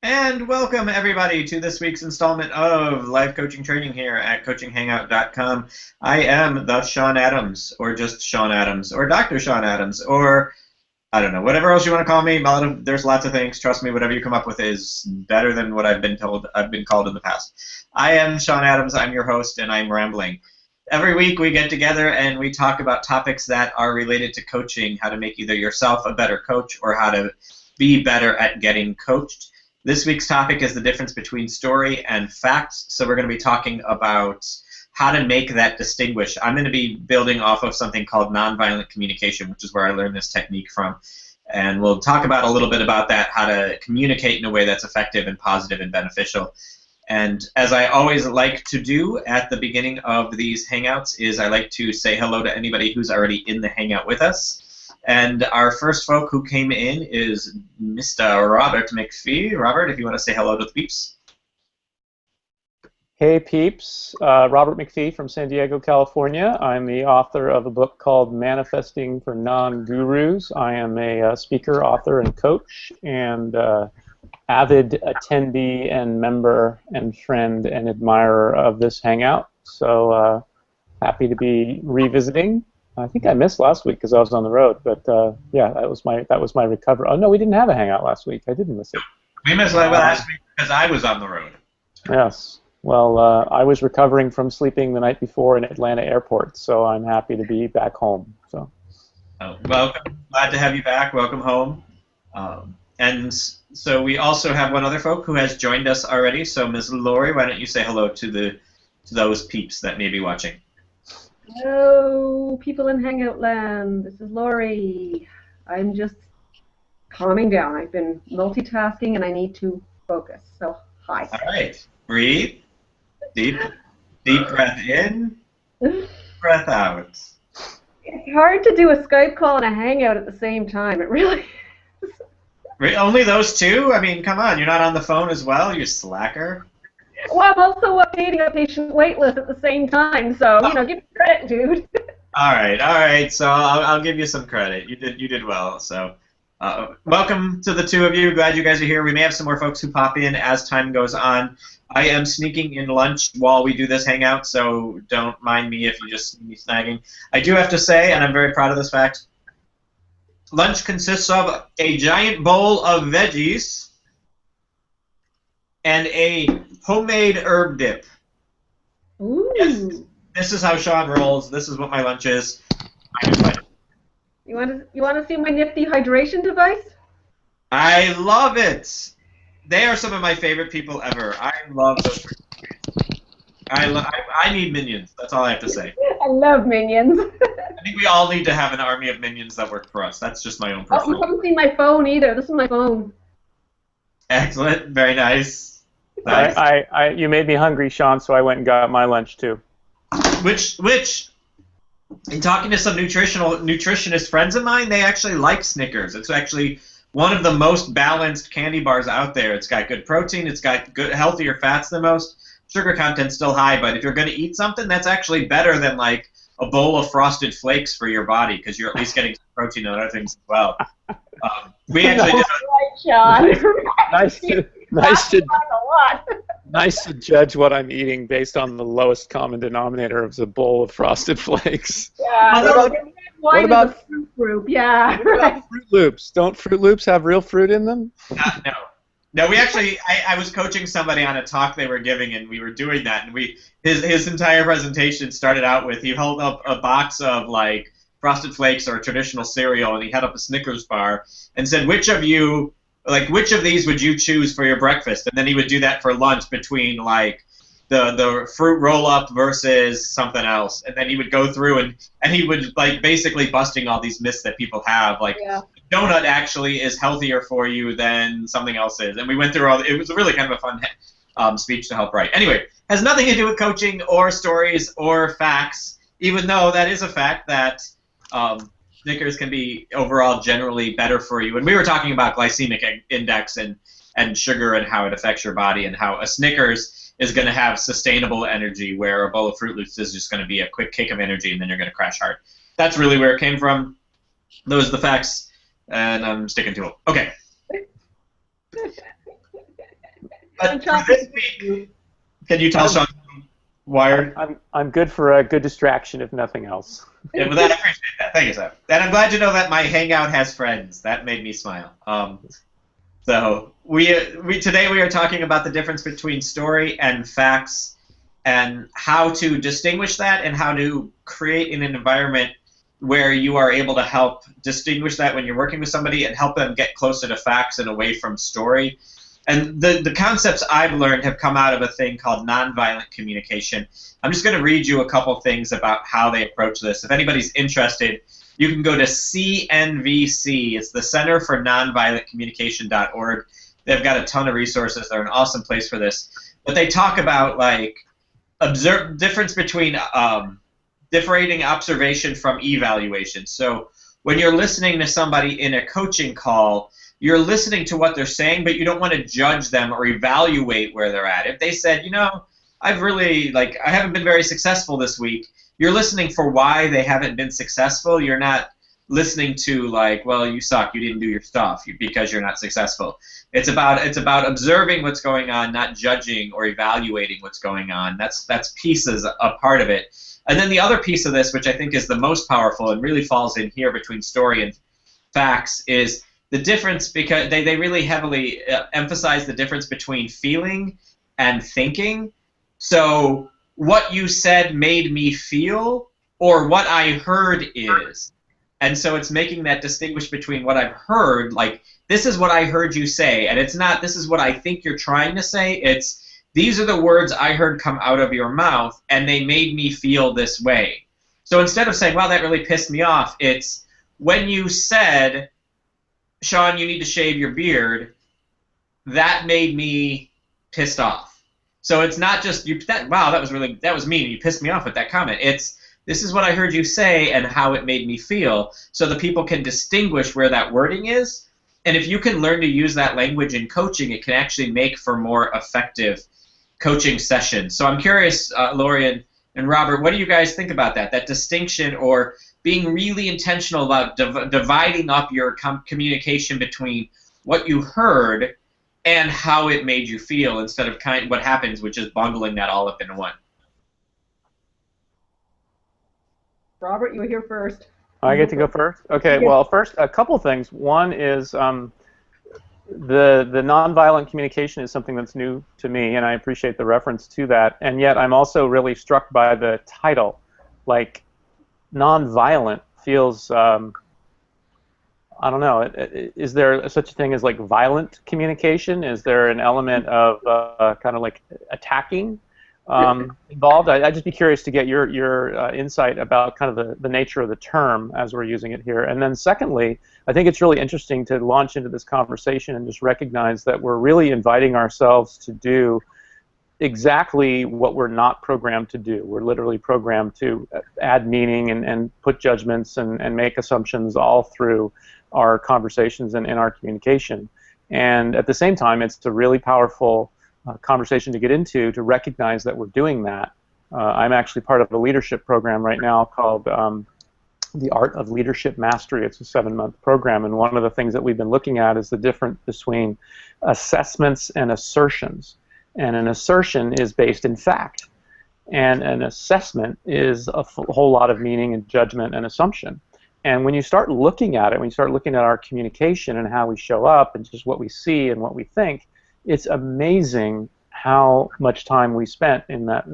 And welcome everybody to this week's installment of live coaching training here at coachinghangout.com. I am the Sean Adams, or just Sean Adams, or Dr. Sean Adams, or I don't know, whatever else you want to call me. There's lots of things. Trust me, whatever you come up with is better than what I've been called in the past. I am Sean Adams. I'm your host, and I'm rambling. Every week we get together and we talk about topics that are related to coaching, how to make either yourself a better coach or how to be better at getting coached. This week's topic is the difference between story and facts, so we're going to be talking about how to make that distinguish. I'm going to be building off of something called nonviolent communication, which is where I learned this technique from, and we'll talk about a little bit about that, how to communicate in a way that's effective and positive and beneficial. And as I always like to do at the beginning of these Hangouts is I like to say hello to anybody who's already in the Hangout with us. And our first folk who came in is Mr. Robert McPhee. Robert, if you want to say hello to the peeps. Hey peeps, Robert McPhee from San Diego, California. I'm the author of a book called Manifesting for Non-Gurus. I am a speaker, author, and coach, and avid attendee and member and friend and admirer of this Hangout. So happy to be revisiting. I think I missed last week because I was on the road, but yeah, that was my recovery. Oh no, we didn't have a Hangout last week. I didn't miss it. We missed last week because I was on the road. Yes. Well, I was recovering from sleeping the night before in Atlanta airport, so I'm happy to be back home. So. Welcome. Glad to have you back. Welcome home. And so we also have one other folk who has joined us already. So Ms. Lori, why don't you say hello to those peeps that may be watching? Hello, people in Hangout land. This is Lori. I'm just calming down. I've been multitasking and I need to focus. So, hi. All right. Breathe. Deep breath in, breath out. It's hard to do a Skype call and a Hangout at the same time. It really is. Only those two? I mean, come on. You're not on the phone as well, you slacker. Well, I'm also updating a patient wait list at the same time, so, you know, give me credit, dude. All right. So I'll give you some credit. You did well. So welcome to the two of you. Glad you guys are here. We may have some more folks who pop in as time goes on. I am sneaking in lunch while we do this Hangout, so don't mind me if you just see me snagging. I do have to say, and I'm very proud of this fact, lunch consists of a giant bowl of veggies and a homemade herb dip. Ooh. Yes, this is how Sean rolls. This is what my lunch is. I'm excited. You want to see my nifty hydration device? I love it. They are some of my favorite people ever. I love those. I need minions. That's all I have to say. I love minions. I think we all need to have an army of minions that work for us. That's just my own Oh, personal. you haven't seen my phone either. This is my phone. Excellent. Very nice. Nice. You made me hungry, Sean, so I went and got my lunch too. Which, in talking to some nutritionist friends of mine, they actually like Snickers. It's actually one of the most balanced candy bars out there. It's got good protein. It's got good, healthier fats than most. Sugar content's still high, but if you're going to eat something, that's actually better than like a bowl of Frosted Flakes for your body because you're at least getting some protein and other things as well. We actually did. Right, Sean. Nice to judge what I'm eating based on the lowest common denominator of the bowl of Frosted Flakes. Yeah. What about the fruit group? Yeah. What about Fruit Loops? Don't Fruit Loops have real fruit in them? No, we actually, I was coaching somebody on a talk they were giving, and we were doing that, and his entire presentation started out with, he held up a box of, like, Frosted Flakes or traditional cereal, and he had up a Snickers bar, and said, which of these would you choose for your breakfast? And then he would do that for lunch between, like, the fruit roll-up versus something else, and then he would go through and he would, like, basically busting all these myths that people have, like, donut actually is healthier for you than something else is. And we went through it was really kind of a fun speech to help write. Anyway, has nothing to do with coaching or stories or facts, even though that is a fact that Snickers can be overall generally better for you. And we were talking about glycemic index and sugar and how it affects your body, and how a Snickers is going to have sustainable energy where a bowl of Fruit Loops is just going to be a quick kick of energy and then you're going to crash hard. That's really where it came from. Those are the facts, and I'm sticking to them. Okay. But for this week, can you tell Sean Wired? I'm good for a good distraction, if nothing else. Yeah, well, I appreciate that. Thank you, sir. And I'm glad to know that my Hangout has friends. That made me smile. So today we are talking about the difference between story and facts, and how to distinguish that, and how to create in an environment where you are able to help distinguish that when you're working with somebody and help them get closer to facts and away from story. And the concepts I've learned have come out of a thing called nonviolent communication. I'm just going to read you a couple things about how they approach this. If anybody's interested, you can go to CNVC. It's the Center for Nonviolent Communication.org. They've got a ton of resources. They're an awesome place for this. But they talk about, like, difference between differentiating observation from evaluation. So when you're listening to somebody in a coaching call, you're listening to what they're saying, but you don't want to judge them or evaluate where they're at. If they said, I haven't been very successful this week, you're listening for why they haven't been successful. You're not listening to, like, well, you suck, you didn't do your stuff because you're not successful. It's about observing what's going on, not judging or evaluating what's going on. That's pieces a part of it. And then the other piece of this, which I think is the most powerful and really falls in here between story and facts, is the difference, because they really heavily emphasize the difference between feeling and thinking. So what you said made me feel, or what I heard is. And so it's making that distinguish between what I've heard, like, this is what I heard you say, and it's not, this is what I think you're trying to say. It's, these are the words I heard come out of your mouth, and they made me feel this way. So instead of saying, wow, that really pissed me off, it's, when you said, Sean, you need to shave your beard, that made me pissed off. So it's not just, wow, that was mean, you pissed me off with that comment. It's, this is what I heard you say and how it made me feel, so the people can distinguish where that wording is. And if you can learn to use that language in coaching, it can actually make for more effective coaching sessions. So I'm curious, Lori and Robert, what do you guys think about that distinction, or being really intentional about dividing up your communication between what you heard and how it made you feel, instead of what happens, which is bungling that all up into one? Robert, you were here first. I get to go first? Okay, well, first, a couple things. One is the nonviolent communication is something that's new to me, and I appreciate the reference to that. And yet I'm also really struck by the title. Like, nonviolent feels, I don't know, is there such a thing as, like, violent communication? Is there an element of kind of like attacking involved? I'd just be curious to get your insight about kind of the nature of the term as we're using it here. And then secondly, I think it's really interesting to launch into this conversation and just recognize that we're really inviting ourselves to do exactly what we're not programmed to do. We're literally programmed to add meaning and put judgments and make assumptions all through our conversations and in our communication. And at the same time, it's a really powerful conversation to get into, to recognize that we're doing that. I'm actually part of a leadership program right now called The Art of Leadership Mastery. It's a 7-month program, and one of the things that we've been looking at is the difference between assessments and assertions. And an assertion is based in fact, and an assessment is a whole lot of meaning and judgment and assumption. And when you start looking at it, when you start looking at our communication and how we show up and just what we see and what we think, it's amazing how much time we spend in that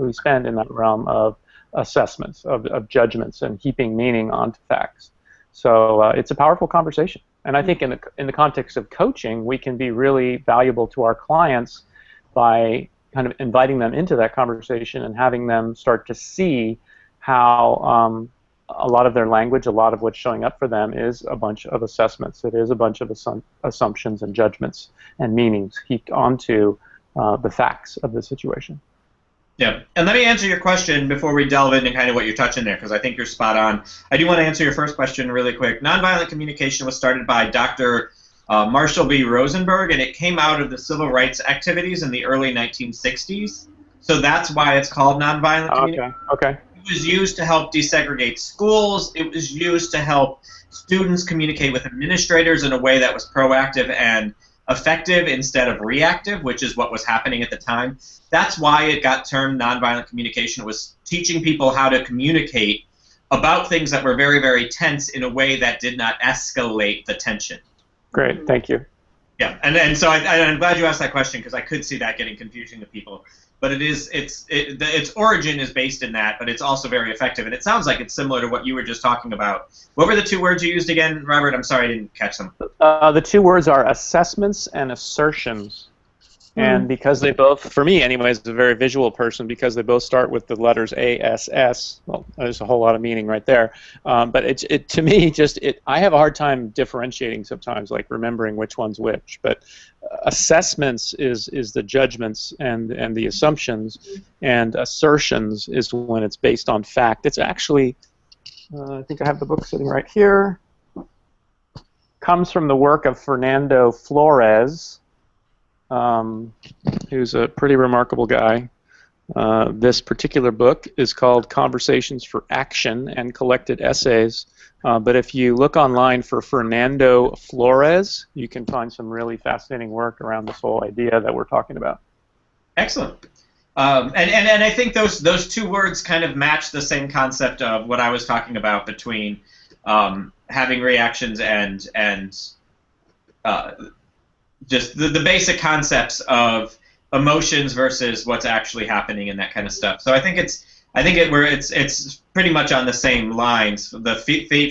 realm of assessments, of judgments, and heaping meaning onto facts. So it's a powerful conversation, and I think in the context of coaching, we can be really valuable to our clients by kind of inviting them into that conversation and having them start to see how a lot of their language, a lot of what's showing up for them is a bunch of assessments. It is a bunch of assumptions and judgments and meanings heaped onto the facts of the situation. Yeah, and let me answer your question before we delve into kind of what you're touching there, because I think you're spot on. I do want to answer your first question really quick. Nonviolent communication was started by Dr. Marshall B. Rosenberg, and it came out of the civil rights activities in the early 1960s. So that's why it's called nonviolent communication. Okay. It was used to help desegregate schools. It was used to help students communicate with administrators in a way that was proactive and effective instead of reactive, which is what was happening at the time. That's why it got termed nonviolent communication. It was teaching people how to communicate about things that were very, very tense in a way that did not escalate the tension. Great, thank you. Yeah, and so I'm glad you asked that question, because I could see that getting confusing to people. But its origin is based in that, but it's also very effective. And it sounds like it's similar to what you were just talking about. What were the two words you used again, Robert? I'm sorry, I didn't catch them. The two words are assessments and assertions. And because they both, for me anyways, as a very visual person, because they both start with the letters ASS, well, there's a whole lot of meaning right there. But to me, I have a hard time differentiating sometimes, like remembering which one's which. But assessments is the judgments and the assumptions, and assertions is when it's based on fact. It's actually, I think I have the book sitting right here, comes from the work of Fernando Flores, who's a pretty remarkable guy. This particular book is called Conversations for Action and Collected Essays. But if you look online for Fernando Flores, you can find some really fascinating work around this whole idea that we're talking about. Excellent. And I think those two words kind of match the same concept of what I was talking about between having reactions and just the basic concepts of emotions versus what's actually happening and that kind of stuff. So I think it's pretty much on the same lines. The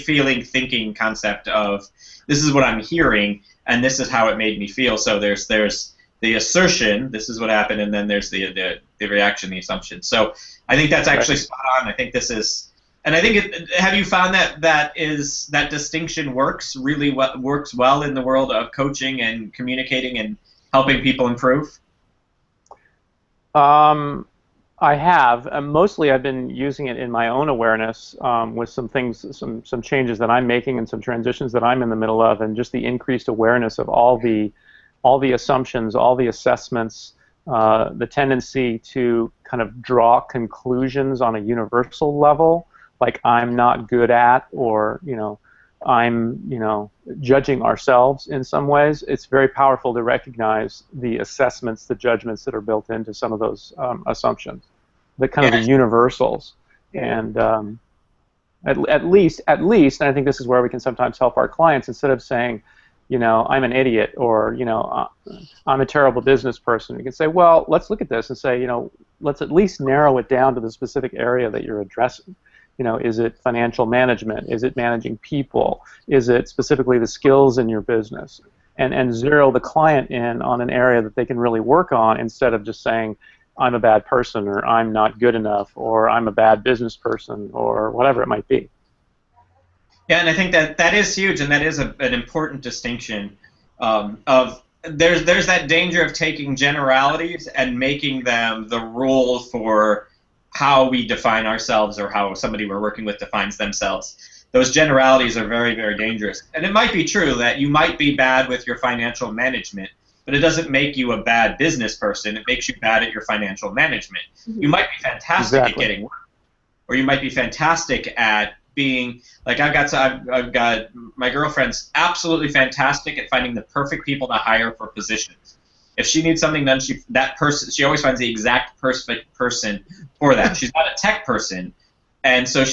feeling, thinking concept of this is what I'm hearing and this is how it made me feel. So there's the assertion, this is what happened, and then there's the reaction, the assumption. So I think that's actually spot on. I think this is. And I think have you found that distinction works well in the world of coaching and communicating and helping people improve? I have. Mostly I've been using it in my own awareness with some things, some changes that I'm making and some transitions that I'm in the middle of, and just the increased awareness of all the assumptions, all the assessments, the tendency to kind of draw conclusions on a universal level, like I'm not good at, or I'm judging ourselves in some ways. It's very powerful to recognize the assessments, the judgments that are built into some of those assumptions, the kind of the universals. And at least, and I think this is where we can sometimes help our clients, instead of saying, I'm an idiot, or I'm a terrible business person. You can say, well, let's look at this and say, let's at least narrow it down to the specific area that you're addressing. Is it financial management? Is it managing people? Is it specifically the skills in your business? And zero the client in on an area that they can really work on, instead of just saying, I'm a bad person, or I'm not good enough, or I'm a bad business person, or whatever it might be. Yeah, and I think that is huge, and that is an important distinction of there's that danger of taking generalities and making them the rule for how we define ourselves, or how somebody we're working with defines themselves. Those generalities are very, very dangerous. And it might be true that you might be bad with your financial management, but it doesn't make you a bad business person. It makes you bad at your financial management. Mm-hmm. You might be fantastic at getting work, or you might be fantastic at being, like I've got my girlfriend's absolutely fantastic at finding the perfect people to hire for positions. If she needs something done, she always finds the exact perfect person for that. She's not a tech person, and so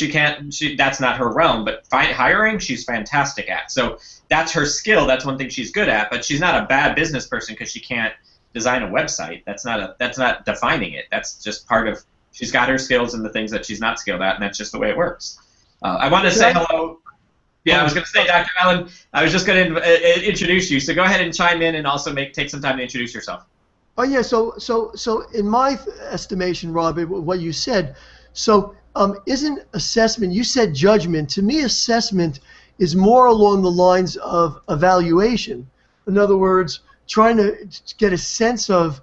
that's not her realm. But hiring, she's fantastic at. So that's her skill. That's one thing she's good at. But she's not a bad business person because she can't design a website. That's not defining it. That's just part of. She's got her skills and the things that she's not skilled at, and that's just the way it works. I want to say hello. Yeah, I was going to say, Dr. Allen, I was just going to introduce you. So go ahead and chime in, and also take some time to introduce yourself. Oh yeah. So in my estimation, Rob, what you said. So isn't assessment? You said judgment. To me, assessment is more along the lines of evaluation. In other words, trying to get a sense of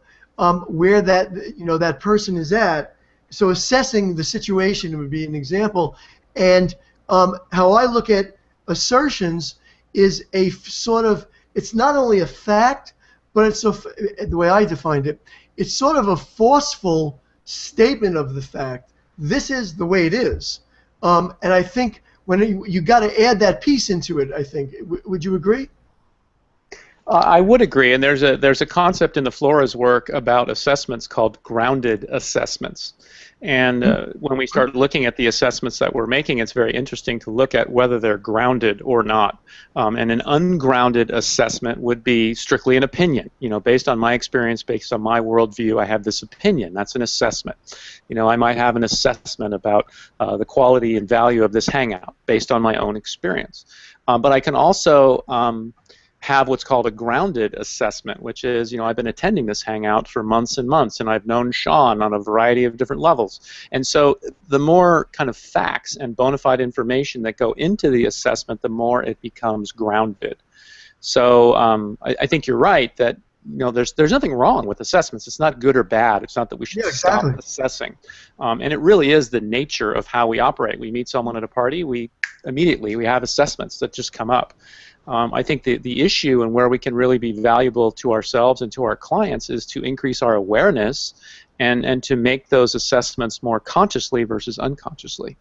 where that person is at. So assessing the situation would be an example. And how I look at assertions is a sort of, it's not only a fact, but it's the way I defined it, it's sort of a forceful statement of the fact. This is the way it is. And I think when you got to add that piece into it, I think. Would you agree? I would agree, and there's a concept in the Flora's work about assessments called grounded assessments. And when we start looking at the assessments that we're making, it's very interesting to look at whether they're grounded or not. And an ungrounded assessment would be strictly an opinion. You know, based on my experience, based on my worldview, I have this opinion. That's an assessment. You know, I might have an assessment about the quality and value of this Hangout based on my own experience. But I can also have what's called a grounded assessment, which is, you know, I've been attending this Hangout for months and months, and I've known Sean on a variety of different levels. And so the more kind of facts and bona fide information that go into the assessment, the more it becomes grounded. So I think you're right that, you know, there's nothing wrong with assessments. It's not good or bad. It's not that we should stop assessing. And it really is the nature of how we operate. We meet someone at a party, we have assessments that just come up. I think the issue and where we can really be valuable to ourselves and to our clients is to increase our awareness and to make those assessments more consciously versus unconsciously.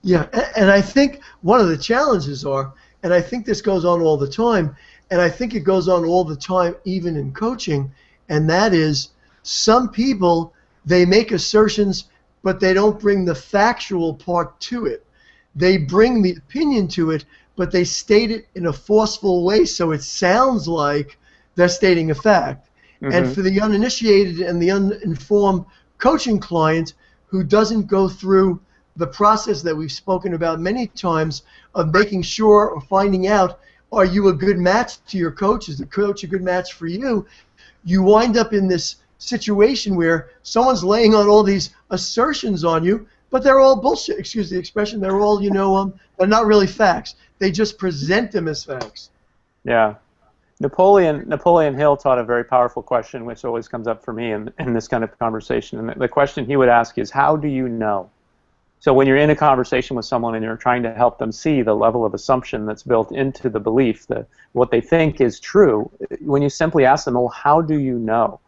Yeah, and I think one of the challenges are, and I think this goes on all the time, and I think it goes on all the time even in coaching, and that is some people, they make assertions, but they don't bring the factual part to it. They bring the opinion to it, but they state it in a forceful way so it sounds like they're stating a fact. Mm-hmm. And for the uninitiated and the uninformed coaching client who doesn't go through the process that we've spoken about many times of making sure or finding out, are you a good match to your coach? Is the coach a good match for you? You wind up in this situation where someone's laying on all these assertions on you, but they're all bullshit, excuse the expression. They're all, you know, they're not really facts. They just present them as facts. Yeah. Napoleon Hill taught a very powerful question, which always comes up for me in this kind of conversation. And the question he would ask is, how do you know? So when you're in a conversation with someone and you're trying to help them see the level of assumption that's built into the belief, that what they think is true, when you simply ask them, well, how do you know?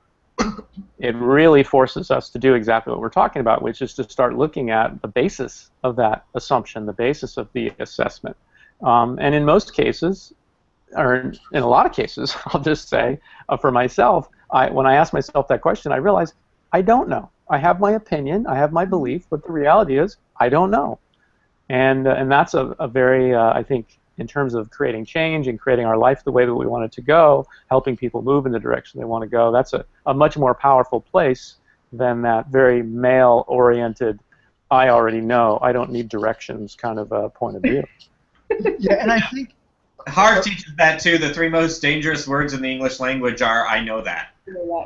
It really forces us to do exactly what we're talking about, which is to start looking at the basis of that assumption, the basis of the assessment. And in most cases, or in a lot of cases, I'll just say, for myself, when I ask myself that question, I realize I don't know. I have my opinion, I have my belief, but the reality is I don't know. And that's a very, I think, in terms of creating change and creating our life the way that we want it to go, helping people move in the direction they want to go, that's a much more powerful place than that very male-oriented, I already know, I don't need directions kind of point of view. Yeah, and I think Harv teaches that too. The three most dangerous words in the English language are "I know that."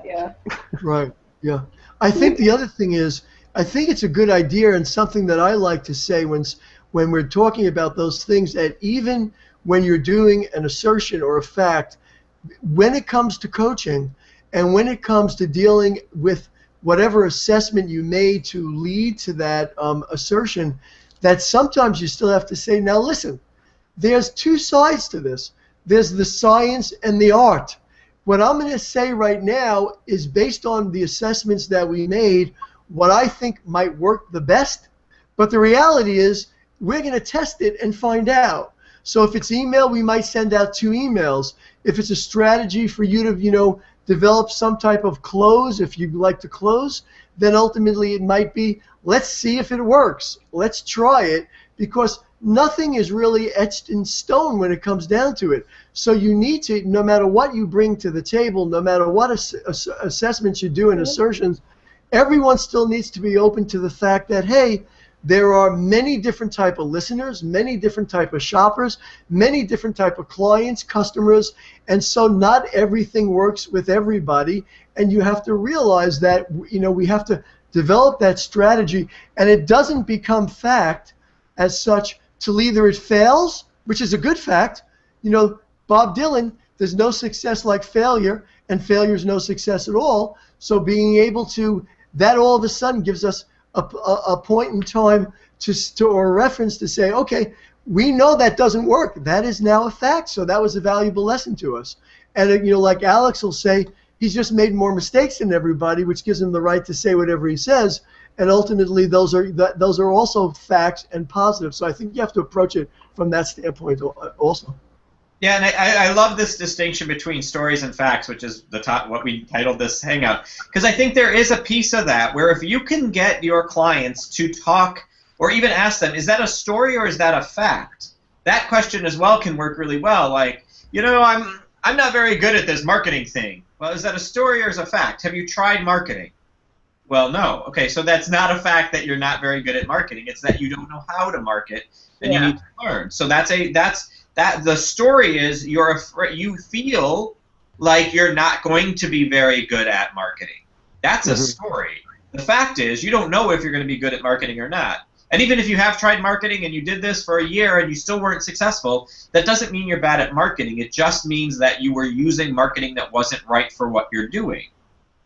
Yeah. Right. Yeah. I think the other thing is, I think it's a good idea and something that I like to say when we're talking about those things, that even when you're doing an assertion or a fact, when it comes to coaching and when it comes to dealing with whatever assessment you made to lead to that assertion, that sometimes you still have to say, now listen, there's two sides to this. There's the science and the art. What I'm going to say right now is based on the assessments that we made, what I think might work the best, but the reality is we're going to test it and find out. So if it's email, we might send out 2 emails. If it's a strategy for you to, you know, develop some type of close, if you'd like to close, then ultimately it might be, let's see if it works. Let's try it, because nothing is really etched in stone when it comes down to it. So you need to, no matter what you bring to the table, no matter what assessments you do and assertions, everyone still needs to be open to the fact that, hey, there are many different type of listeners, many different type of shoppers, many different type of clients, customers, and so not everything works with everybody, and you have to realize that, you know, we have to develop that strategy, and it doesn't become fact as such till either it fails, which is a good fact. You know, Bob Dylan, there's no success like failure, and failure is no success at all. So being able to, that all of a sudden gives us a point in time or a reference to say, okay, we know that doesn't work. That is now a fact. So that was a valuable lesson to us. And you know, like Alex will say, he's just made more mistakes than everybody, which gives him the right to say whatever he says. And ultimately, those are also facts and positive. So I think you have to approach it from that standpoint also. Yeah, and I love this distinction between stories and facts, which is what we titled this hangout, because I think there is a piece of that where if you can get your clients to talk or even ask them, is that a story or is that a fact? That question as well can work really well. Like, I'm not very good at this marketing thing. Well, is that a story or is it a fact? Have you tried marketing? Well, no. Okay, so that's not a fact that you're not very good at marketing. It's that you don't know how to market, and you Yeah. need to learn. So the story is you feel like you're not going to be very good at marketing. That's a story. The fact is you don't know if you're going to be good at marketing or not. And even if you have tried marketing and you did this for a year and you still weren't successful, that doesn't mean you're bad at marketing. It just means that you were using marketing that wasn't right for what you're doing.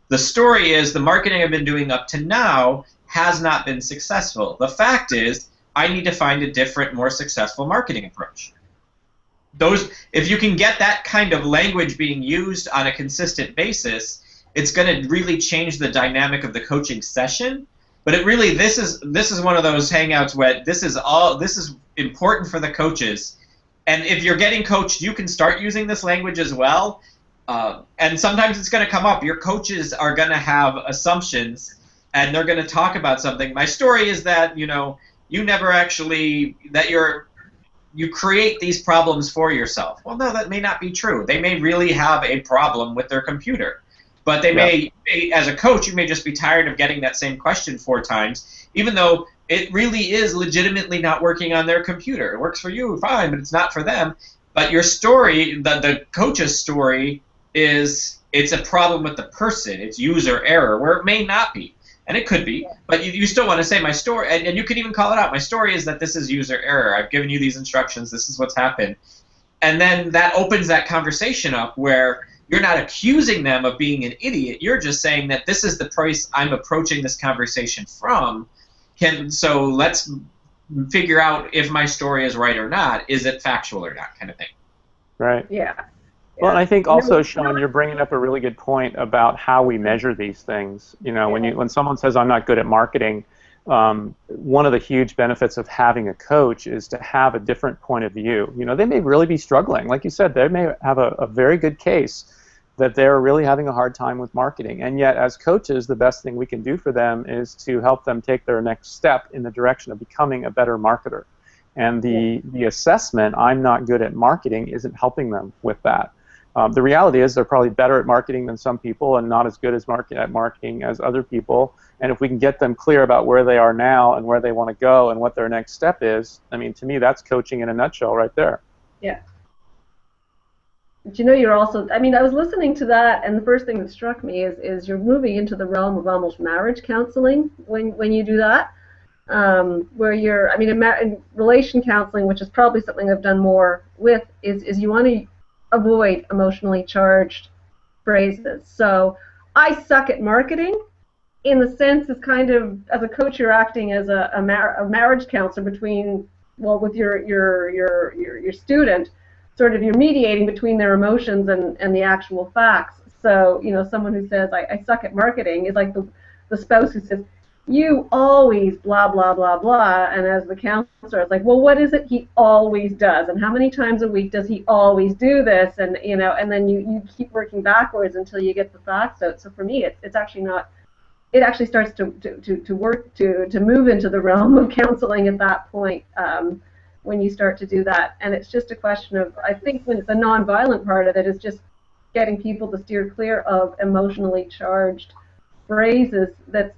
The story is the marketing I've been doing up to now has not been successful. The fact is I need to find a different, more successful marketing approach. If you can get that kind of language being used on a consistent basis, it's going to really change the dynamic of the coaching session. But this is one of those hangouts where this is important for the coaches. And if you're getting coached, you can start using this language as well. And sometimes it's going to come up. Your coaches are going to have assumptions, and they're going to talk about something. My story is that you never actually you create these problems for yourself. Well, no, that may not be true. They may really have a problem with their computer. But they may, as a coach, you may just be tired of getting that same question 4 times, even though it really is legitimately not working on their computer. It works for you, fine, but it's not for them. But your story, the coach's story, it's a problem with the person. It's user error, where it may not be. And it could be, but you still want to say my story, and you could even call it out. My story is that this is user error. I've given you these instructions. This is what's happened. And then that opens that conversation up where you're not accusing them of being an idiot. You're just saying that this is the price I'm approaching this conversation from. So let's figure out if my story is right or not. Is it factual or not, kind of thing. Right. Yeah. Well, and I think also, Sean, you're bringing up a really good point about how we measure these things. When someone says I'm not good at marketing, one of the huge benefits of having a coach is to have a different point of view. They may really be struggling. Like you said, they may have a very good case that they're really having a hard time with marketing. And yet, as coaches, the best thing we can do for them is to help them take their next step in the direction of becoming a better marketer. And the assessment, I'm not good at marketing, isn't helping them with that. The reality is they're probably better at marketing than some people and not as good at marketing as other people. And if we can get them clear about where they are now and where they want to go and what their next step is, I mean, to me, that's coaching in a nutshell right there. Yeah. But you're also, I was listening to that, and the first thing that struck me is you're moving into the realm of almost marriage counseling when you do that. Where you're, in relation counseling, which is probably something I've done more with, is you want to avoid emotionally charged phrases. So I suck at marketing, in the sense is kind of, as a coach, you're acting as a marriage counselor with your student, sort of you're mediating between their emotions and the actual facts. So someone who says I suck at marketing is like the spouse who says, you always blah, blah, blah, blah, and as the counselor, it's like, well, what is it he always does, and how many times a week does he always do this, and and then you keep working backwards until you get the facts out. So for me, it's actually not, it actually starts to work, to move into the realm of counseling at that point, when you start to do that, and it's just a question of, I think when the nonviolent part of it is just getting people to steer clear of emotionally charged phrases that's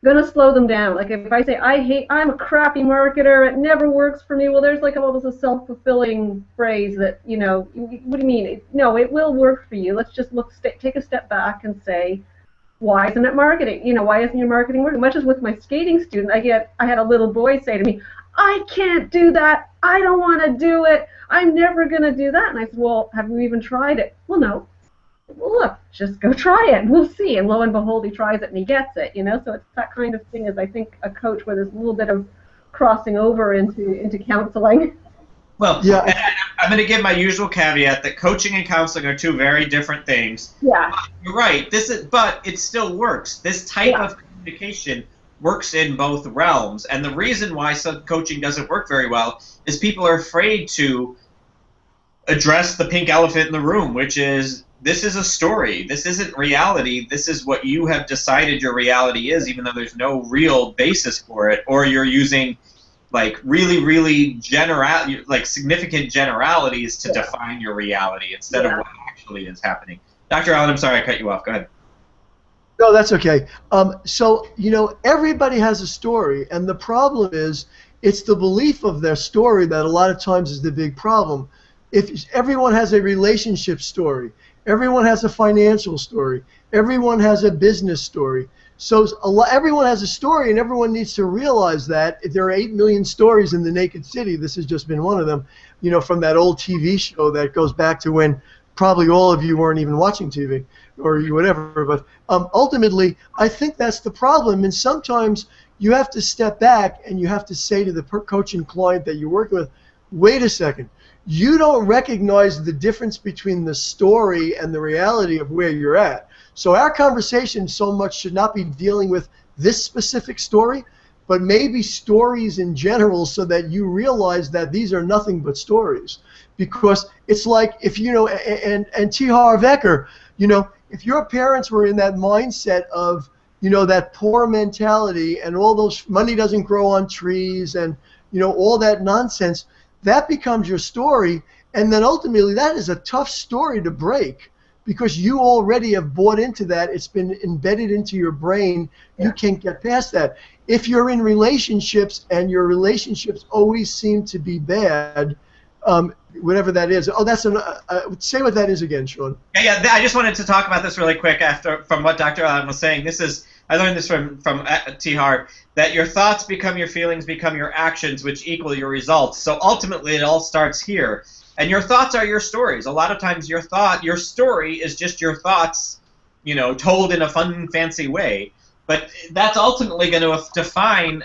going to slow them down. Like if I say, I'm a crappy marketer, it never works for me, well, there's like almost a self-fulfilling phrase that, what do you mean? No, it will work for you. Let's just take a step back and say, why isn't it marketing? Why isn't your marketing working? Much as with my skating student, I had a little boy say to me, I can't do that. I don't want to do it. I'm never going to do that. And I said, well, have you even tried it? Well, no. Well, look, just go try it, and we'll see. And lo and behold, he tries it and he gets it. So it's that kind of thing, as I think a coach where there's a little bit of crossing over into counseling. Well, yeah. I'm going to give my usual caveat that coaching and counseling are 2 very different things. Yeah. You're right. But it still works. This type of communication works in both realms. And the reason why some coaching doesn't work very well is people are afraid to address the pink elephant in the room, which is this is a story. This isn't reality. This is what you have decided your reality is, even though there's no real basis for it, or you're using like really like significant generalities to define your reality instead of what actually is happening. Dr. Allen, I'm sorry I cut you off. Go ahead. No, that's okay. So, everybody has a story, and the problem is it's the belief of their story that a lot of times is the big problem. If everyone has a relationship story, everyone has a financial story, everyone has a business story. So everyone has a story, and everyone needs to realize that there are 8 million stories in the naked city. This has just been one of them, from that old TV show that goes back to when probably all of you weren't even watching TV or whatever. But ultimately, I think that's the problem. And sometimes you have to step back and you have to say to the coach and client that you're working with, wait a second. You don't recognize the difference between the story and the reality of where you're at. So our conversation so much should not be dealing with this specific story, but maybe stories in general, so that you realize that these are nothing but stories. Because it's like if and T. Harv Eker, if your parents were in that mindset of that poor mentality and all those money doesn't grow on trees and all that nonsense, that becomes your story, and then ultimately that is a tough story to break because you already have bought into that. It's been embedded into your brain. You can't get past that. If you're in relationships and your relationships always seem to be bad, whatever that is. Oh, that's say what that is again, Sean. Yeah. I just wanted to talk about this really quick from what Dr. Allen was saying. I learned this from T. Harv, that your thoughts become your feelings, become your actions, which equal your results. So ultimately, it all starts here. And your thoughts are your stories. A lot of times, your story is just your thoughts, told in a fun, fancy way. But that's ultimately going to define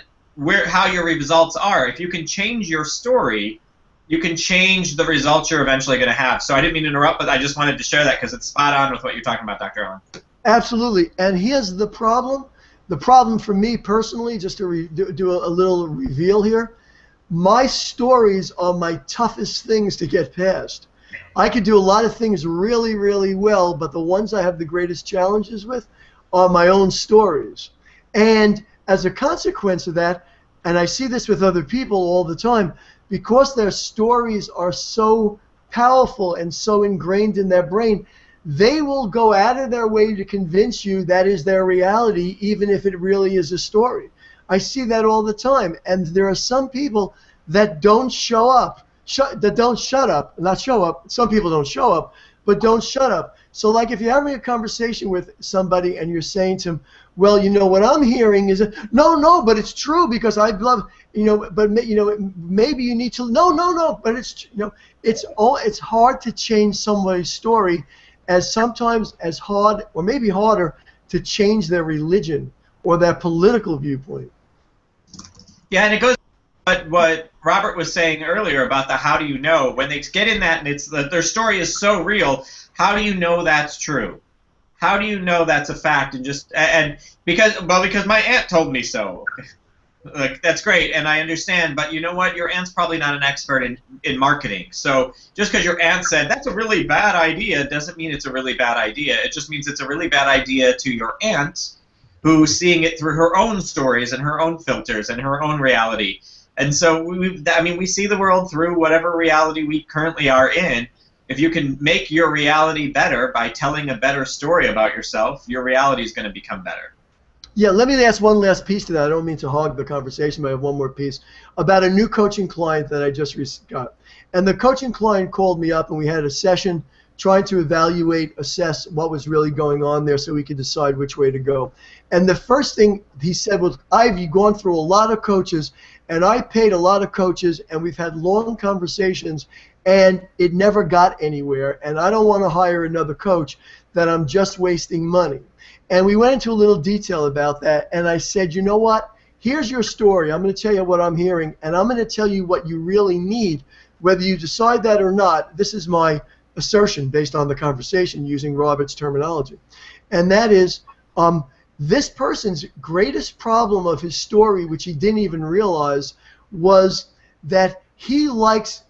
how your results are. If you can change your story, you can change the results you're eventually going to have. So I didn't mean to interrupt, but I just wanted to share that because it's spot on with what you're talking about, Dr. Allen. Absolutely. And here's the problem. The problem for me personally, just to do a little reveal here, my stories are my toughest things to get past. I could do a lot of things really, really well, but the ones I have the greatest challenges with are my own stories. And as a consequence of that, and I see this with other people all the time, because their stories are so powerful and so ingrained in their brain, they will go out of their way to convince you that is their reality, even if it really is a story. I see that all the time. And there are some people that don't show up, that don't shut up, not show up. Some people don't show up, but don't shut up. So like if you're having a conversation with somebody and you're saying to them, well, what I'm hearing is, no, but it's true because I love, but maybe you need to, no, but it's hard to change somebody's story as sometimes as hard or maybe harder to change their religion or their political viewpoint. Yeah, and it goes to what Robert was saying earlier about the how do you know. When they get in that and it's their story is so real, how do you know that's true? How do you know that's a fact? And because my aunt told me so. Like, that's great, and I understand, but you know what? Your aunt's probably not an expert in marketing. So just because your aunt said that's a really bad idea doesn't mean it's a really bad idea. It just means it's a really bad idea to your aunt, who's seeing it through her own stories and her own filters and her own reality. And so we see the world through whatever reality we currently are in. If you can make your reality better by telling a better story about yourself, your reality is going to become better. Yeah, let me ask one last piece to that. I don't mean to hog the conversation, but I have one more piece about a new coaching client that I just got. And the coaching client called me up, and we had a session trying to assess what was really going on there so we could decide which way to go. And the first thing he said was, I've gone through a lot of coaches, and I paid a lot of coaches, and we've had long conversations, and it never got anywhere, and I don't want to hire another coach that I'm just wasting money. And we went into a little detail about that, and I said, you know what? Here's your story. I'm going to tell you what I'm hearing, and I'm going to tell you what you really need. Whether you decide that or not, this is my assertion based on the conversation using Robert's terminology. And that is, this person's greatest problem of his story, which he didn't even realize, was that he likes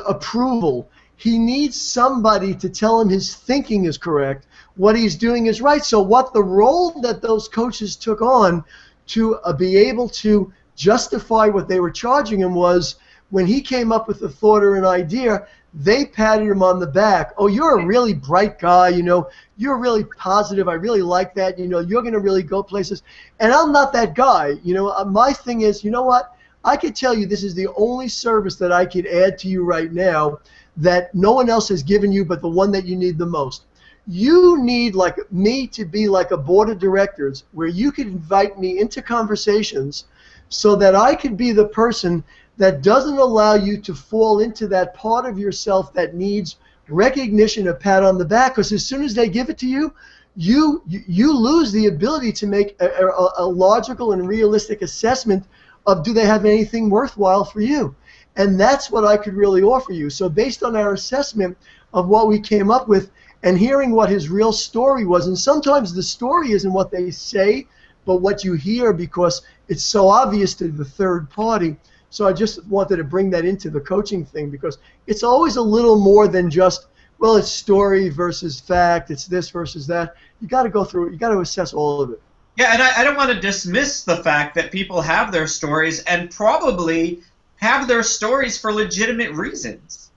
approval. He needs somebody to tell him his thinking is correct, what he's doing is right. So what the role that those coaches took on to be able to justify what they were charging him was, when he came up with a thought or an idea, they patted him on the back. Oh, you're a really bright guy, you know, you're really positive, I really like that, you know, you're going to really go places. And I'm not that guy, you know. My thing is, you know what, I could tell you this is the only service that I could add to you right now that no one else has given you but the one that you need the most. You need, like me, to be like a board of directors where you could invite me into conversations so that I could be the person that doesn't allow you to fall into that part of yourself that needs recognition, a pat on the back, because as soon as they give it to you, you lose the ability to make a logical and realistic assessment of, do they have anything worthwhile for you? And that's what I could really offer you. So based on our assessment of what we came up with and hearing what his real story was, and sometimes the story isn't what they say, but what you hear, because it's so obvious to the third party. So I just wanted to bring that into the coaching thing, because it's always a little more than just, well, it's story versus fact, it's this versus that. You got to go through it. You got to assess all of it. Yeah, and I don't want to dismiss the fact that people have their stories and probably have their stories for legitimate reasons.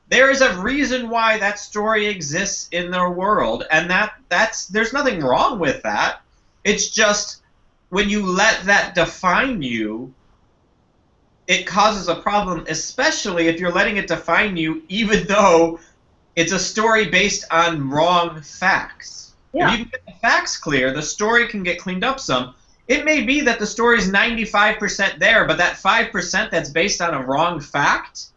There is a reason why that story exists in their world, and there's nothing wrong with that. It's just when you let that define you, it causes a problem, especially if you're letting it define you even though it's a story based on wrong facts. Yeah. If you can get the facts clear, the story can get cleaned up some. It may be that the story is 95% there, but that 5% that's based on a wrong fact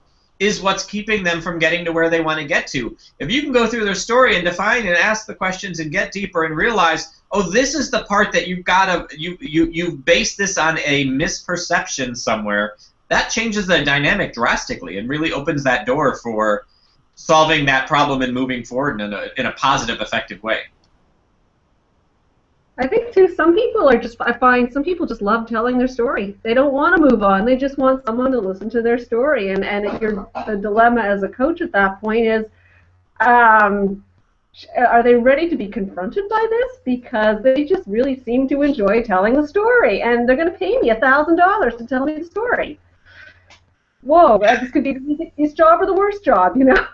is what's keeping them from getting to where they want to get to. If you can go through their story and define and ask the questions and get deeper and realize, oh, this is the part that you've based this on a misperception somewhere, that changes the dynamic drastically and really opens that door for solving that problem and moving forward in a positive, effective way. I think too, I find some people just love telling their story. They don't want to move on. They just want someone to listen to their story. And the dilemma as a coach at that point is, are they ready to be confronted by this? Because they just really seem to enjoy telling the story, and they're going to pay me $1,000 to tell me the story. Whoa, this could be the easiest job or the worst job, you know?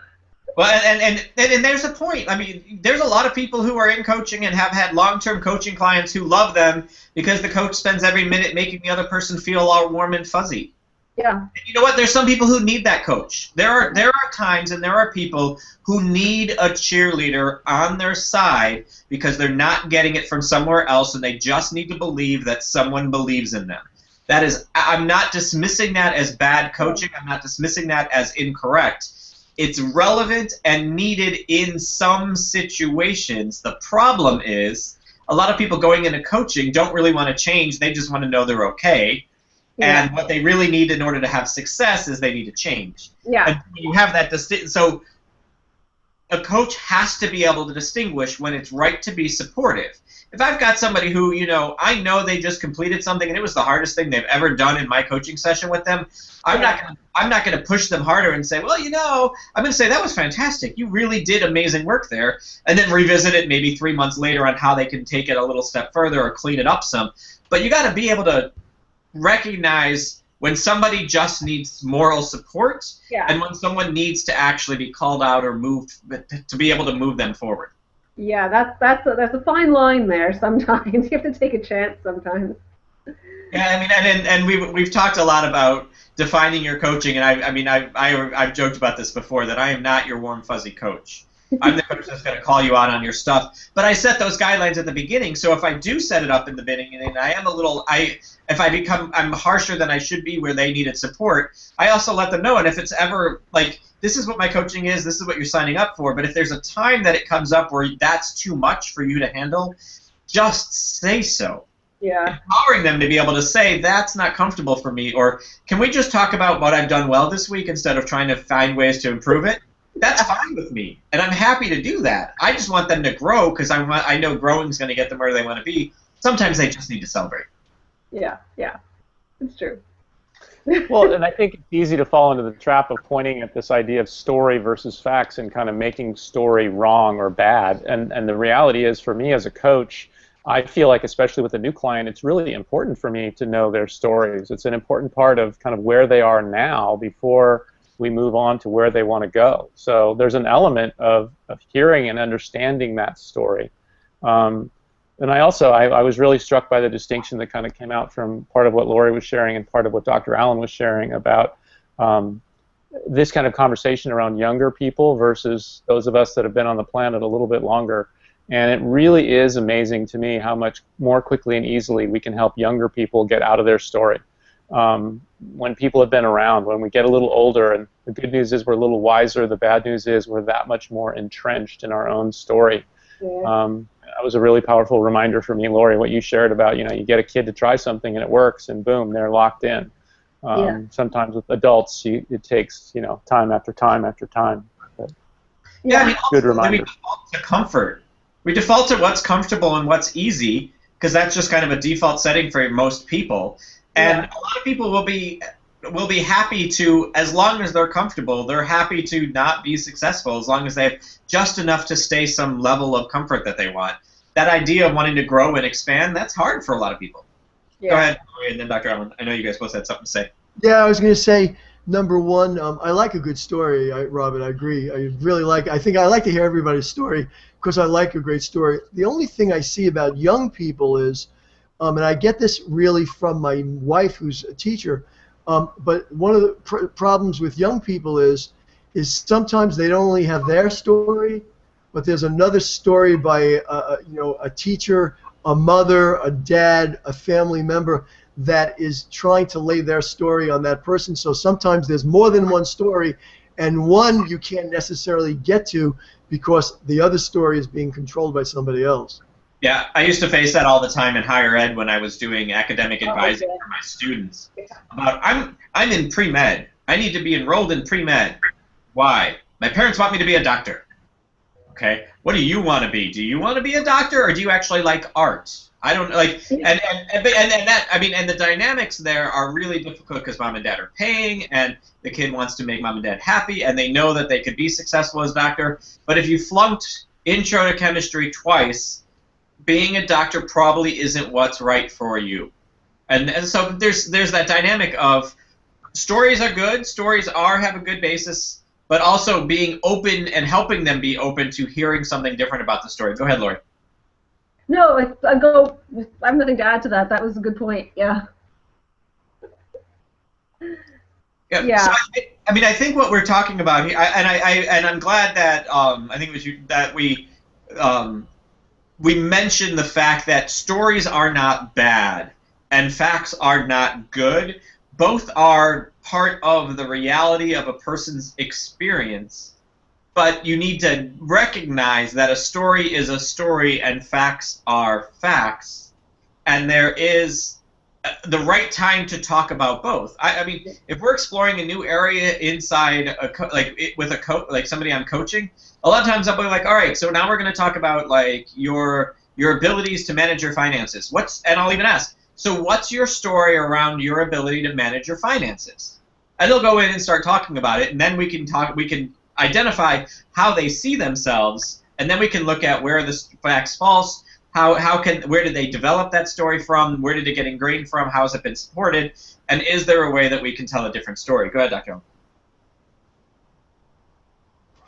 Well, and there's a point. I mean, there's a lot of people who are in coaching and have had long-term coaching clients who love them because the coach spends every minute making the other person feel all warm and fuzzy. Yeah. And you know what? There's some people who need that coach. There are times and there are people who need a cheerleader on their side because they're not getting it from somewhere else, and they just need to believe that someone believes in them. That is, I'm not dismissing that as bad coaching. I'm not dismissing that as incorrect. It's relevant and needed in some situations. The problem is a lot of people going into coaching don't really want to change. They just want to know they're okay. Yeah. And what they really need in order to have success is they need to change. Yeah. And you have that so a coach has to be able to distinguish when it's right to be supportive. If I've got somebody who, you know, I know they just completed something and it was the hardest thing they've ever done in my coaching session with them, I'm not going to push them harder and say, well, you know, I'm going to say that was fantastic. You really did amazing work there, and then revisit it maybe 3 months later on how they can take it a little step further or clean it up some. But you got to be able to recognize when somebody just needs moral support, yeah, and when someone needs to actually be called out or moved to be able to move them forward. Yeah, that's a fine line there. Sometimes you have to take a chance. Sometimes. Yeah, I mean, and we've talked a lot about defining your coaching, and I've joked about this before, that I am not your warm fuzzy coach. I'm the coach that's going to call you out on your stuff. But I set those guidelines at the beginning, so if I do set it up in the beginning, and I am I'm harsher than I should be where they needed support, I also let them know. And if it's ever like, this is what my coaching is, this is what you're signing up for, but if there's a time that it comes up where that's too much for you to handle, just say so. Yeah. Empowering them to be able to say, that's not comfortable for me, or can we just talk about what I've done well this week instead of trying to find ways to improve it? That's fine with me, and I'm happy to do that. I just want them to grow because I know growing is going to get them where they want to be. Sometimes they just need to celebrate. Yeah, it's true. Well, and I think it's easy to fall into the trap of pointing at this idea of story versus facts and kind of making story wrong or bad. And the reality is, for me as a coach, I feel like, especially with a new client, it's really important for me to know their stories. It's an important part of kind of where they are now before we move on to where they want to go. So there's an element of hearing and understanding that story. And I also, I was really struck by the distinction that kind of came out from part of what Lori was sharing and part of what Dr. Allen was sharing about this kind of conversation around younger people versus those of us that have been on the planet a little bit longer. And it really is amazing to me how much more quickly and easily we can help younger people get out of their story. When people have been around, when we get a little older, and the good news is we're a little wiser, the bad news is we're that much more entrenched in our own story. Yeah. That was a really powerful reminder for me, Lori, what you shared about, you get a kid to try something and it works, and boom, they're locked in. Sometimes with adults, it takes, time after time after time. But Yeah, I mean, good reminder. we default to comfort. We default to what's comfortable and what's easy, because that's just kind of a default setting for most people. And a lot of people will be happy to, as long as they're comfortable, they're happy to not be successful as long as they have just enough to stay some level of comfort that they want. That idea of wanting to grow and expand, that's hard for a lot of people. Yeah. Go ahead, Lori, and then Dr. Allen. I know you guys both had something to say. Yeah, I was going to say, number one, I like a good story, Robert. I agree. I really like. I think I like to hear everybody's story because I like a great story. The only thing I see about young people is, and I get this really from my wife, who's a teacher. But one of the problems with young people is sometimes they don't only have their story, but there's another story by a teacher, a mother, a dad, a family member that is trying to lay their story on that person. So sometimes there's more than one story, and one you can't necessarily get to because the other story is being controlled by somebody else. Yeah, I used to face that all the time in higher ed when I was doing academic advising for my students. About I'm in pre-med. I need to be enrolled in pre-med. Why? My parents want me to be a doctor. Okay. What do you want to be? Do you want to be a doctor, or do you actually like art? I don't like, and that, I mean, and the dynamics there are really difficult because mom and dad are paying, and the kid wants to make mom and dad happy, and they know that they could be successful as a doctor. But if you flunked intro to chemistry twice, being a doctor probably isn't what's right for you. And so there's that dynamic of stories are good, stories have a good basis, but also being open and helping them be open to hearing something different about the story. Go ahead, Lori. No, I have nothing to add to that. That was a good point. Yeah. Yeah. So I mean, I think what we're talking about here, and I'm glad that I think it was you that we mentioned the fact that stories are not bad and facts are not good. Both are part of the reality of a person's experience, but you need to recognize that a story is a story and facts are facts, and there is the right time to talk about both. I mean, if we're exploring a new area inside like somebody I'm coaching, a lot of times I'll be like, all right, so now we're going to talk about like your abilities to manage your finances. And I'll even ask, so what's your story around your ability to manage your finances? And they'll go in and start talking about it, and then we can identify how they see themselves, and then we can look at where the facts false. Where did they develop that story from? Where did it get ingrained from? How has it been supported? And is there a way that we can tell a different story? Go ahead, Dr.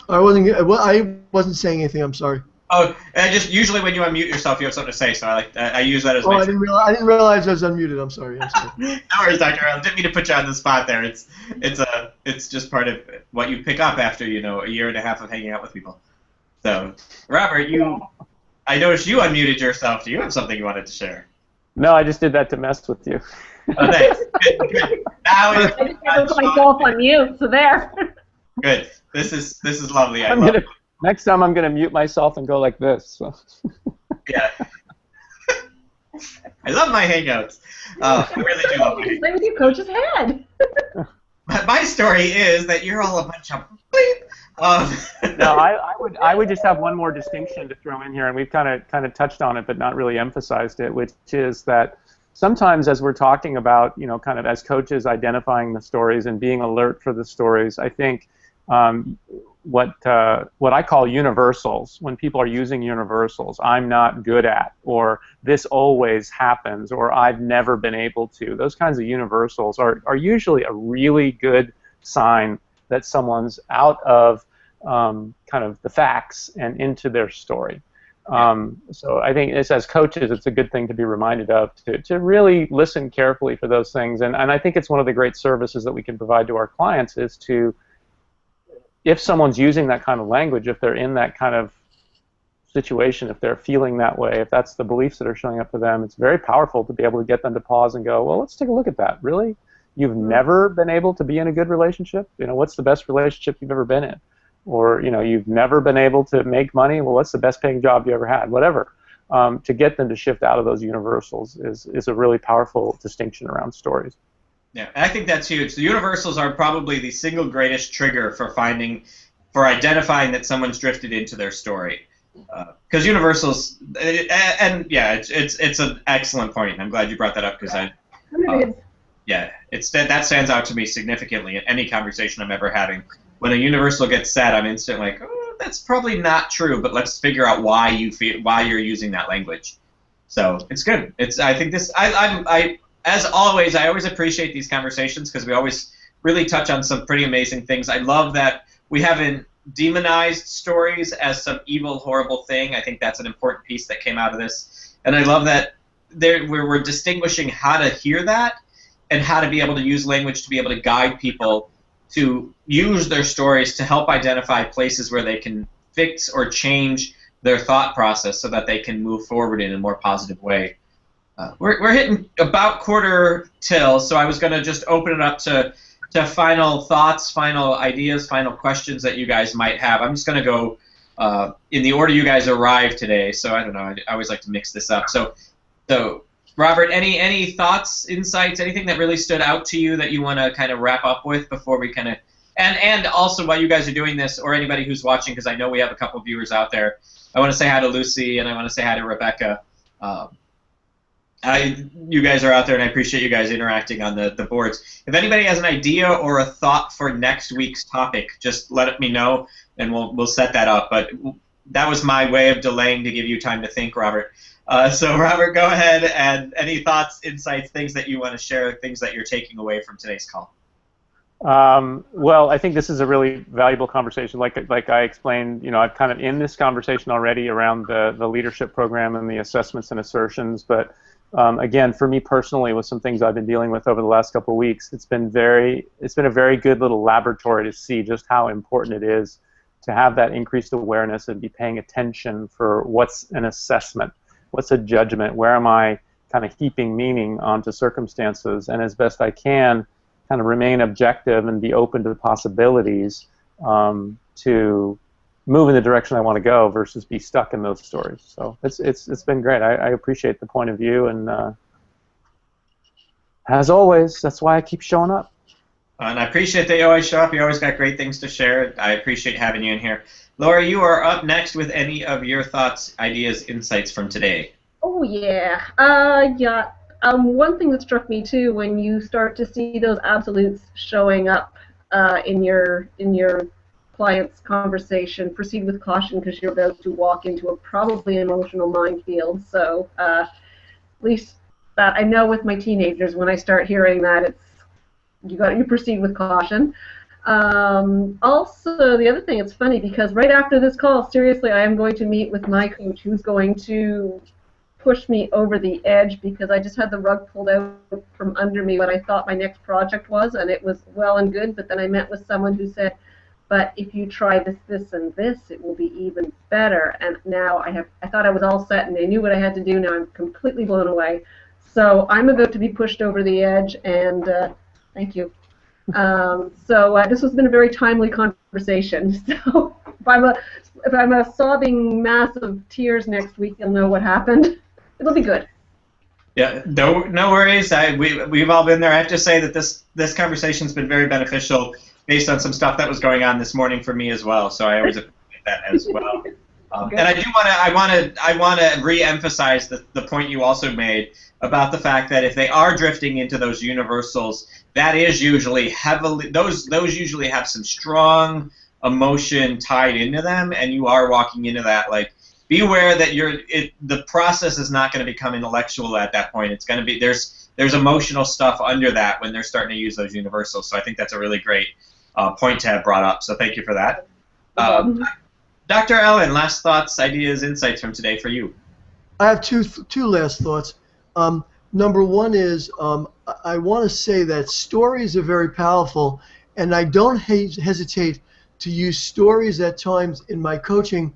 Owen. I wasn't saying anything. I'm sorry. Oh, just usually when you unmute yourself, you have something to say. So I use that as. I didn't realize I was unmuted. I'm sorry. No worries, Dr. Owen. Didn't mean to put you on the spot there. It's just part of what you pick up after a year and a half of hanging out with people. So, Robert, I noticed you unmuted yourself. Do you have something you wanted to share? No, I just did that to mess with you. Oh, thanks. Good. Now I just had to put myself on mute, so there. Good. This is lovely. Next time I'm gonna mute myself and go like this. So. Yeah. I love my Hangouts. I really do love my Hangouts. Play with your coach's head. My story is that you're all a bunch of bleep. No, I would just have one more distinction to throw in here, and we've kind of touched on it, but not really emphasized it, which is that sometimes as we're talking about, kind of as coaches identifying the stories and being alert for the stories, I think what I call universals, when people are using universals, I'm not good at, or this always happens, or I've never been able to, those kinds of universals are usually a really good sign that someone's out of kind of the facts and into their story. So I think as coaches, it's a good thing to be reminded of, to really listen carefully for those things. And I think it's one of the great services that we can provide to our clients is to, if someone's using that kind of language, if they're in that kind of situation, if they're feeling that way, if that's the beliefs that are showing up for them, it's very powerful to be able to get them to pause and go, well, let's take a look at that. Really? You've never been able to be in a good relationship? What's the best relationship you've ever been in? Or, you've never been able to make money? Well, what's the best paying job you ever had? Whatever. To get them to shift out of those universals is a really powerful distinction around stories. Yeah, I think that's huge. The universals are probably the single greatest trigger for identifying that someone's drifted into their story. Because universals, it's an excellent point. I'm glad you brought that up because that stands out to me significantly in any conversation I'm ever having. When a universal gets said, I'm instantly like, oh, that's probably not true, but let's figure out why you're using that language. So it's good. I think this. As always, I always appreciate these conversations because we always really touch on some pretty amazing things. I love that we haven't demonized stories as some evil, horrible thing. I think that's an important piece that came out of this. And I love that we're distinguishing how to hear that and how to be able to use language to be able to guide people to use their stories to help identify places where they can fix or change their thought process so that they can move forward in a more positive way. We're hitting about quarter till, so I was going to just open it up to final thoughts, final ideas, final questions that you guys might have. I'm just going to go in the order you guys arrived today, so I don't know. I always like to mix this up. So Robert, any thoughts, insights, anything that really stood out to you that you want to kind of wrap up with before we kind of and also while you guys are doing this, or anybody who's watching, because I know we have a couple of viewers out there, I want to say hi to Lucy and I want to say hi to Rebecca. You guys are out there, and I appreciate you guys interacting on the boards. If anybody has an idea or a thought for next week's topic, just let me know, and we'll set that up. But that was my way of delaying to give you time to think, Robert. So, Robert, go ahead, and any thoughts, insights, things that you want to share, things that you're taking away from today's call. Well, I think this is a really valuable conversation. Like I explained, I've kind of in this conversation already around the leadership program and the assessments and assertions, but again, for me personally, with some things I've been dealing with over the last couple of weeks, it's been a very good little laboratory to see just how important it is to have that increased awareness and be paying attention for what's an assessment, what's a judgment, where am I kind of heaping meaning onto circumstances, and as best I can, kind of remain objective and be open to the possibilities to move in the direction I want to go versus be stuck in those stories. So it's been great. I appreciate the point of view, and as always, that's why I keep showing up. And I appreciate that you always show up. You always got great things to share. I appreciate having you in here. Laura, you are up next with any of your thoughts, ideas, insights from today. Oh, yeah. One thing that struck me, too, when you start to see those absolutes showing up in your client's conversation, proceed with caution because you're about to walk into a probably emotional minefield. So at least that I know with my teenagers, when I start hearing that, it's you proceed with caution. Also, the other thing, it's funny because right after this call, seriously, I am going to meet with my coach who's going to push me over the edge because I just had the rug pulled out from under me what I thought my next project was, and it was well and good, but then I met with someone who said, but if you try this, this, and this, it will be even better. And now I thought I was all set and they knew what I had to do. Now I'm completely blown away. So I'm about to be pushed over the edge, and thank you. This has been a very timely conversation. So if I'm a sobbing mass of tears next week, you'll know what happened. It'll be good. Yeah, no worries. We've all been there. I have to say that this conversation's been very beneficial based on some stuff that was going on this morning for me as well. So I always appreciate that as well. Okay. And I want to re-emphasize the point you also made about the fact that if they are drifting into those universals, that is usually heavily those usually have some strong emotion tied into them, and you are walking into that like. Be aware that the process is not going to become intellectual at that point. It's going to be there's emotional stuff under that when they're starting to use those universals. So I think that's a really great point to have brought up. So thank you for that. Dr. Ellen, last thoughts, ideas, insights from today for you. I have two last thoughts. Number one is I want to say that stories are very powerful, and I don't hesitate to use stories at times in my coaching,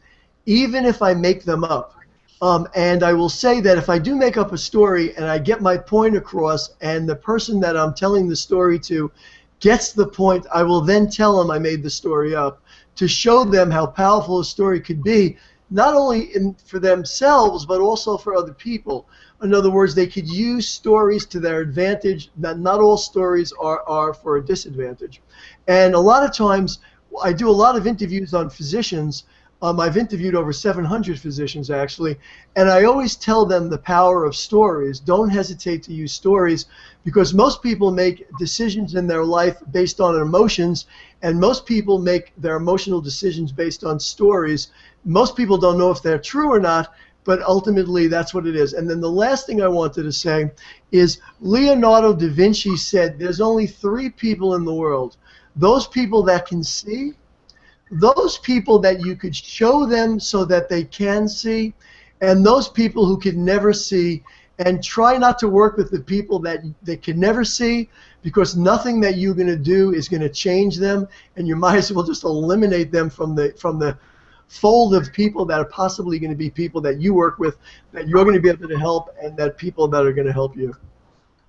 even if I make them up. And I will say that if I do make up a story and I get my point across and the person that I'm telling the story to gets the point, I will then tell them I made the story up to show them how powerful a story could be, not only for themselves but also for other people. In other words, they could use stories to their advantage. Not all stories are for a disadvantage. And a lot of times, I do a lot of interviews on physicians. I've interviewed over 700 physicians, actually, and I always tell them the power of stories. Don't hesitate to use stories, because most people make decisions in their life based on emotions, and most people make their emotional decisions based on stories. Most people don't know if they're true or not, but ultimately that's what it is. And then the last thing I wanted to say is Leonardo da Vinci said there's only 3 people in the world: those people that can see, those people that you could show them so that they can see, and those people who could never see. And try not to work with the people that they can never see, because nothing that you're going to do is going to change them, and you might as well just eliminate them from the fold of people that are possibly going to be people that you work with, that you're going to be able to help, and that people that are going to help you.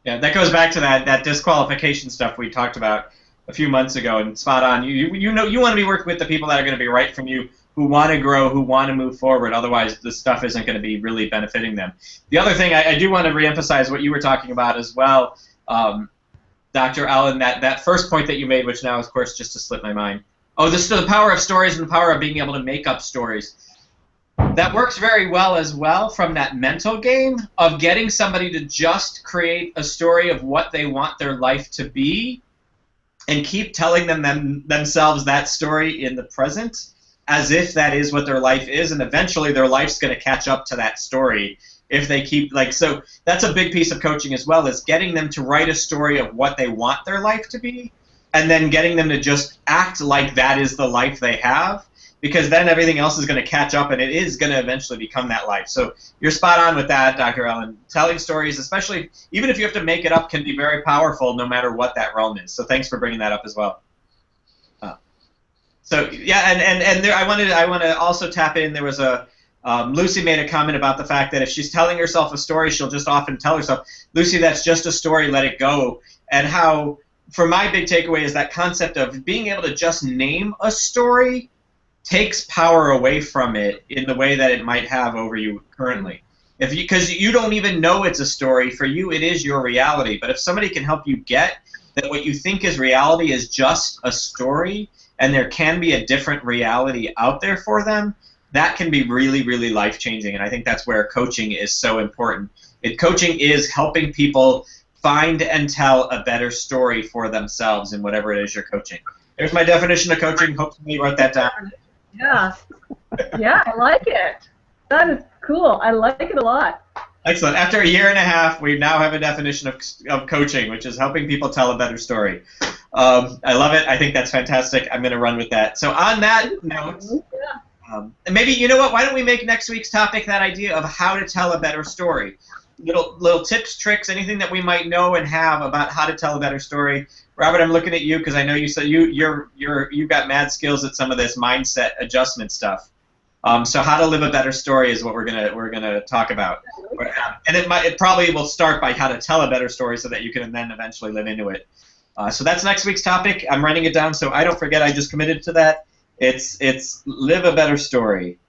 Yeah, that goes back to that disqualification stuff we talked about a few months ago, and spot on. You know you want to be working with the people that are going to be right from you, who want to grow, who want to move forward. Otherwise, the stuff isn't going to be really benefiting them. The other thing, I do want to reemphasize what you were talking about as well, Dr. Allen, that first point that you made, which now, of course, just to slip my mind. Oh, this is the power of stories and the power of being able to make up stories. That works very well as well from that mental game of getting somebody to just create a story of what they want their life to be, and keep telling themselves that story in the present as if that is what their life is, and eventually their life's going to catch up to that story if they keep, so that's a big piece of coaching as well, is getting them to write a story of what they want their life to be, and then getting them to just act like that is the life they have, because then everything else is going to catch up and it is going to eventually become that life. So you're spot on with that, Dr. Ellen. Telling stories, especially even if you have to make it up, can be very powerful no matter what that realm is. So thanks for bringing that up as well. So yeah, and there, I want to also tap in. There was Lucy made a comment about the fact that if she's telling herself a story, she'll just often tell herself, Lucy, that's just a story, let it go. And how, for my big takeaway, is that concept of being able to just name a story takes power away from it in the way that it might have over you currently. Because you don't even know it's a story. For you, it is your reality. But if somebody can help you get that what you think is reality is just a story, and there can be a different reality out there for them, that can be really, really life-changing. And I think that's where coaching is so important. Coaching is helping people find and tell a better story for themselves in whatever it is you're coaching. There's my definition of coaching. Hopefully you wrote that down. Yeah. Yeah, I like it. That is cool. I like it a lot. Excellent. After a year and a half, we now have a definition of coaching, which is helping people tell a better story. I love it. I think that's fantastic. I'm going to run with that. So on that note, and maybe, you know what, why don't we make next week's topic that idea of how to tell a better story. Little tips, tricks, anything that we might know and have about how to tell a better story. Robert, I'm looking at you because I know you said you've got mad skills at some of this mindset adjustment stuff. So how to live a better story is what we're gonna talk about, and it probably will start by how to tell a better story so that you can then eventually live into it. So that's next week's topic. I'm writing it down so I don't forget. I just committed to that. It's live a better story.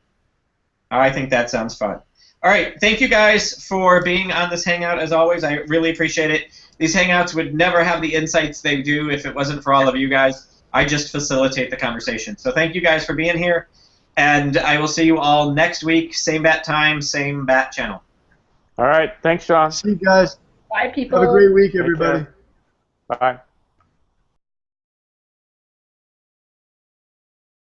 I think that sounds fun. All right, thank you guys for being on this Hangout as always. I really appreciate it. These Hangouts would never have the insights they do if it wasn't for all of you guys. I just facilitate the conversation. So thank you guys for being here. And I will see you all next week, same bat time, same bat channel. All right. Thanks, Sean. See you guys. Bye, people. Have a great week, Take everybody. care. Bye.